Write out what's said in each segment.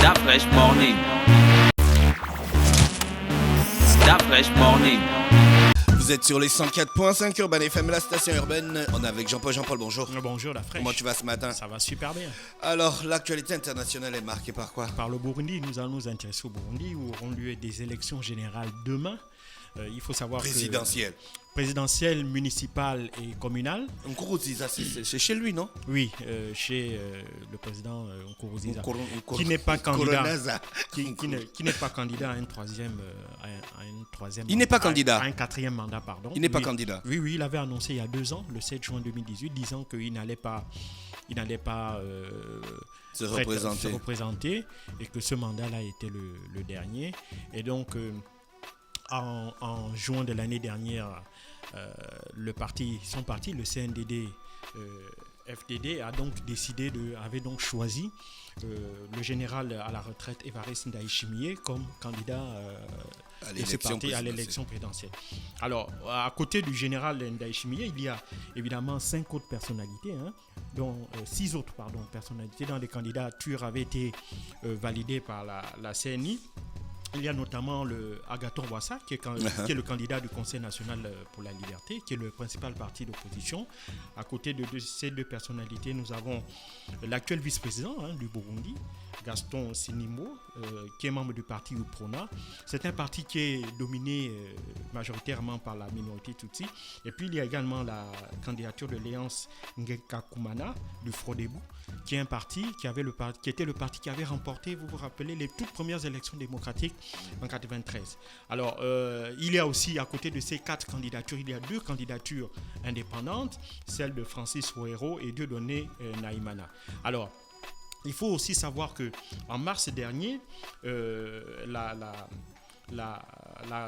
Stop Fresh Morning. Stop Fresh Morning. Vous êtes sur les 104.5 Urban FM, la station urbaine. On est avec Jean-Paul. Jean-Paul, bonjour. Bonjour la fraîche. Comment tu vas ce matin? Ça va super bien. Alors, l'actualité internationale est marquée par quoi? Par le Burundi, nous allons nous intéresser au Burundi où auront lieu des élections générales demain. Il faut savoir Présidentielle. Présidentielle, municipale et communale. Nkurunziza, c'est chez lui, non? Oui, chez le président Nkurunziza, qui n'est pas candidat, qui n'est pas candidat à un troisième, Il n'est pas candidat. à un quatrième mandat, pardon. Il n'est pas candidat. Oui, il avait annoncé il y a 2 ans, le 7 juin 2018, disant qu'il n'allait pas Se représenter et que ce mandat-là était le dernier. Et donc, en juin de l'année dernière, son parti, le CNDD FDD, avait donc choisi le général à la retraite Évariste Ndayishimiye comme candidat de ce parti à l'élection présidentielle. Alors, à côté du général Ndayishimiye, il y a évidemment 5 autres personnalités, dont 6 autres personnalités dont les candidatures avaient été validées par la CNI. Il y a notamment le Agathon Rwasa, qui est le candidat du Conseil national pour la liberté, qui est le principal parti d'opposition. À côté de ces 2 personnalités, nous avons l'actuel vice-président du Burundi, Gaston Sinimo, qui est membre du parti UPRONA. C'est un parti qui est dominé majoritairement par la minorité Tutsi. Et puis il y a également la candidature de Léance Ngekakumana du Frodebu, qui est un parti qui était le parti qui avait remporté, vous vous rappelez, les toutes premières élections démocratiques en 1993. Alors, il y a aussi, à côté de ces 4 candidatures, il y a 2 candidatures indépendantes, celle de Francis Ouéro et Dieudonné Naïmana. Alors, il faut aussi savoir que en mars dernier, la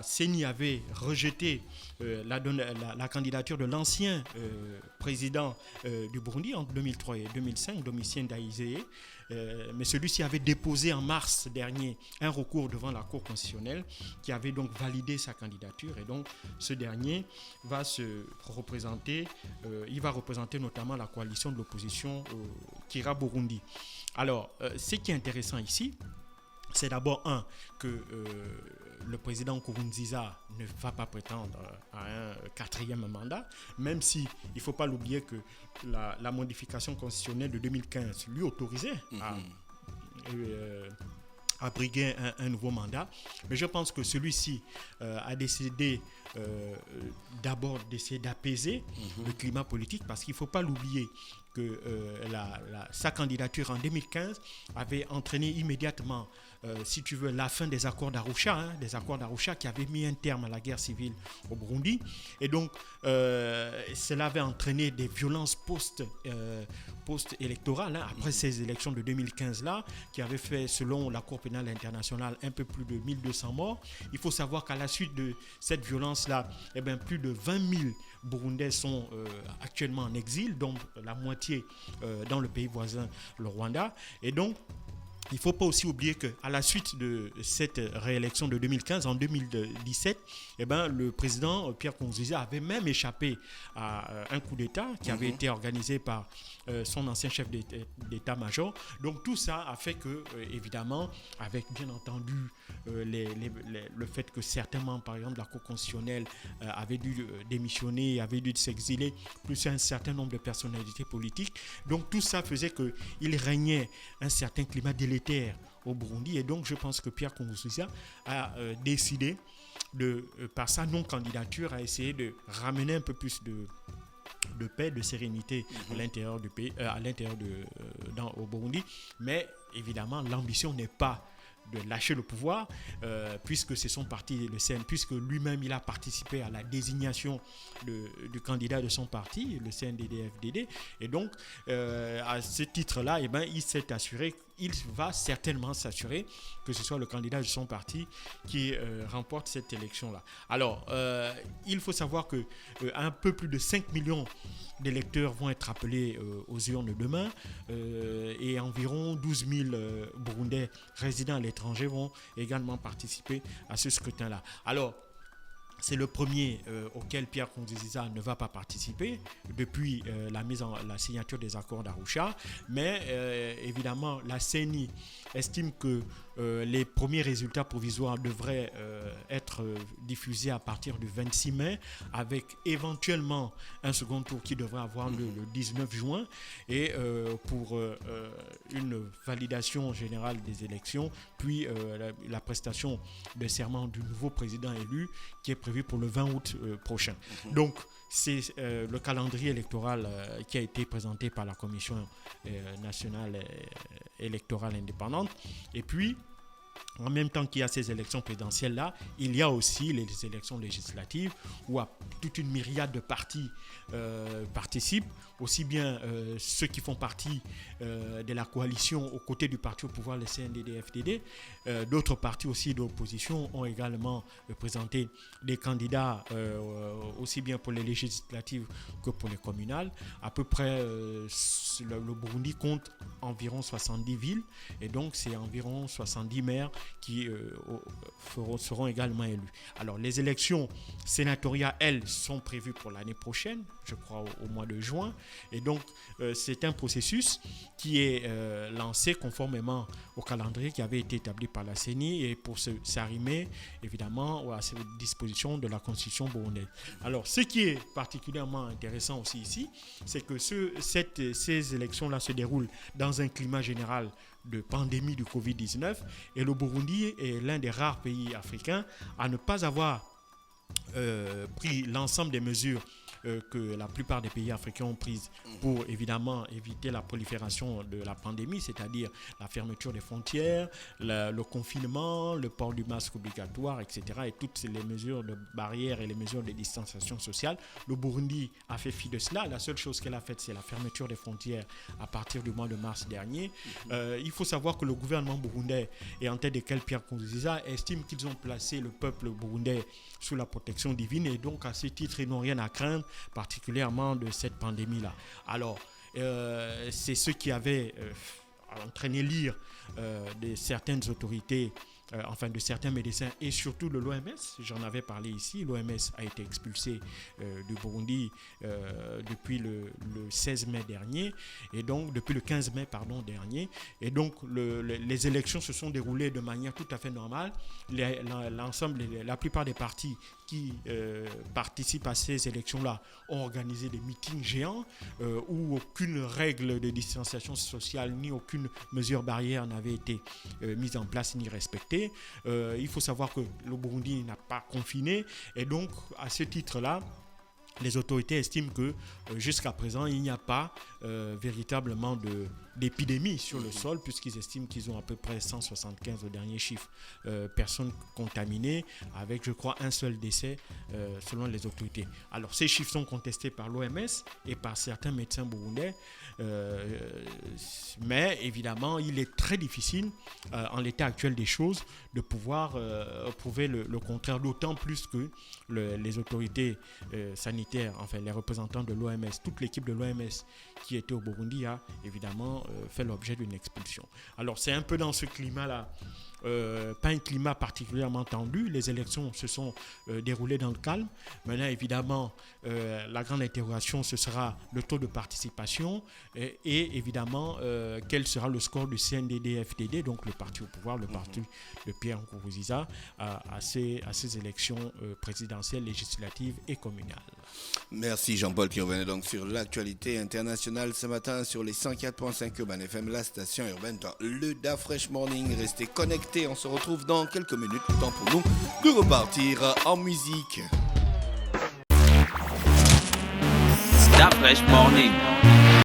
CENI avait rejeté la candidature de l'ancien président du Burundi en 2003 et 2005, Domitien Ndayizeye. Mais celui-ci avait déposé en mars dernier un recours devant la Cour constitutionnelle qui avait donc validé sa candidature. Et donc ce dernier va représenter notamment la coalition de l'opposition Kira Burundi. Alors, ce qui est intéressant ici, c'est d'abord que le président Nkurunziza ne va pas prétendre à un 4e mandat, même si il ne faut pas l'oublier que la modification constitutionnelle de 2015 lui autorisait à briguer un nouveau mandat. Mais je pense que celui-ci a décidé d'abord d'essayer d'apaiser le climat politique, parce qu'il ne faut pas l'oublier que sa candidature en 2015 avait entraîné immédiatement, si tu veux, la fin des accords d'Arusha, qui avaient mis un terme à la guerre civile au Burundi. Et donc, cela avait entraîné des violences post-électorales, après ces élections de 2015-là, qui avaient fait, selon la Cour pénale internationale, un peu plus de 1200 morts. Il faut savoir qu'à la suite de cette violence-là, plus de 20 000 Burundais sont actuellement en exil, dont la moitié dans le pays voisin, le Rwanda. Et donc, il ne faut pas aussi oublier qu'à la suite de cette réélection de 2015, en 2017, le président Pierre Nkurunziza avait même échappé à un coup d'État qui avait été organisé par son ancien chef d'état-major. Donc tout ça a fait que, évidemment, avec bien entendu le fait que certains membres, par exemple, de la Cour constitutionnelle avaient dû démissionner, avaient dû s'exiler, plus un certain nombre de personnalités politiques. Donc tout ça faisait qu'il régnait un certain climat délétère au Burundi. Et donc je pense que Pierre Nkurunziza a décidé par sa non-candidature, à essayer de ramener un peu plus de paix, de sérénité à l'intérieur du pays, au Burundi. Mais évidemment, l'ambition n'est pas de lâcher le pouvoir, puisque c'est son parti, le CN, puisque lui-même il a participé à la désignation du candidat de son parti, le CNDD-FDD, et donc à ce titre-là, il s'est assuré, il va certainement s'assurer que ce soit le candidat de son parti qui remporte cette élection-là. Alors, il faut savoir que un peu plus de 5 millions d'électeurs vont être appelés aux urnes demain, et environ 12 000 Burundais résidant à l'étranger vont également participer à ce scrutin-là. Alors, c'est le premier auquel Pierre Nkurunziza ne va pas participer depuis la signature des accords d'Arusha. Mais évidemment, la CENI estime que les premiers résultats provisoires devraient être diffusés à partir du 26 mai, avec éventuellement un second tour qui devrait avoir lieu le 19 juin, et pour une validation générale des élections, puis la prestation de serment du nouveau président élu qui est prévu pour le 20 août prochain. Donc, c'est le calendrier électoral qui a été présenté par la Commission nationale électorale indépendante. Et puis, en même temps qu'il y a ces élections présidentielles-là, il y a aussi les élections législatives où toute une myriade de partis participent, aussi bien ceux qui font partie de la coalition aux côtés du parti au pouvoir, le CNDD-FDD. D'autres partis aussi d'opposition ont également présenté des candidats aussi bien pour les législatives que pour les communales. À peu près, le Burundi compte environ 70 villes, et donc c'est environ 70 maires qui seront également élus. Alors, les élections sénatoriales, elles, sont prévues pour l'année prochaine, je crois au mois de juin. Et donc, c'est un processus qui est lancé conformément au calendrier qui avait été établi par la CENI et pour s'arrimer, évidemment, à ces dispositions de la Constitution burundaise. Alors, ce qui est particulièrement intéressant aussi ici, c'est que ces élections-là se déroulent dans un climat général de pandémie du Covid-19, et le Burundi est l'un des rares pays africains à ne pas avoir pris l'ensemble des mesures que la plupart des pays africains ont prises pour évidemment éviter la prolifération de la pandémie, c'est-à-dire la fermeture des frontières, le confinement, le port du masque obligatoire, etc. et toutes les mesures de barrières et les mesures de distanciation sociale. Le Burundi a fait fi de cela. La seule chose qu'elle a faite, c'est la fermeture des frontières à partir du mois de mars dernier. Il faut savoir que le gouvernement burundais, et en tête desquels Pierre Nkurunziza, estime qu'ils ont placé le peuple burundais sous la protection divine, et donc à ce titre, ils n'ont rien à craindre, particulièrement de cette pandémie-là. Alors, c'est ce qui avait entraîné l'ire de certaines autorités, de certains médecins et surtout de l'OMS. J'en avais parlé ici. L'OMS a été expulsée du Burundi depuis le 16 mai dernier, et donc depuis le 15 mai dernier. Et donc les élections se sont déroulées de manière tout à fait normale. La plupart des partis qui participent à ces élections-là ont organisé des meetings géants où aucune règle de distanciation sociale ni aucune mesure barrière n'avait été mise en place ni respectée. Il faut savoir que le Burundi n'a pas confiné, et donc à ce titre-là, les autorités estiment que jusqu'à présent, il n'y a pas véritablement d'épidémie sur le sol, puisqu'ils estiment qu'ils ont à peu près 175 au dernier chiffre personnes contaminées, avec, je crois, un seul décès selon les autorités. Alors, ces chiffres sont contestés par l'OMS et par certains médecins burundais, mais évidemment, il est très difficile, en l'état actuel des choses, de pouvoir prouver le contraire, d'autant plus que les autorités sanitaires, enfin les représentants de l'OMS, toute l'équipe de l'OMS qui était au Burundi a évidemment fait l'objet d'une expulsion. Alors c'est un peu dans ce climat-là, pas un climat particulièrement tendu. Les élections se sont déroulées dans le calme. Maintenant évidemment la grande interrogation, ce sera le taux de participation et évidemment quel sera le score du CNDD-FDD, donc le parti au pouvoir, le parti de Pierre Nkurunziza à ces élections présidentielles, législatives et communales. Merci Jean-Paul qui revenait donc sur l'actualité internationale ce matin sur les 104.5 Urban FM, la station urbaine dans le Dafresh Morning. Restez connectés, on se retrouve dans quelques minutes. Temps pour nous de repartir en musique. Dafresh Morning.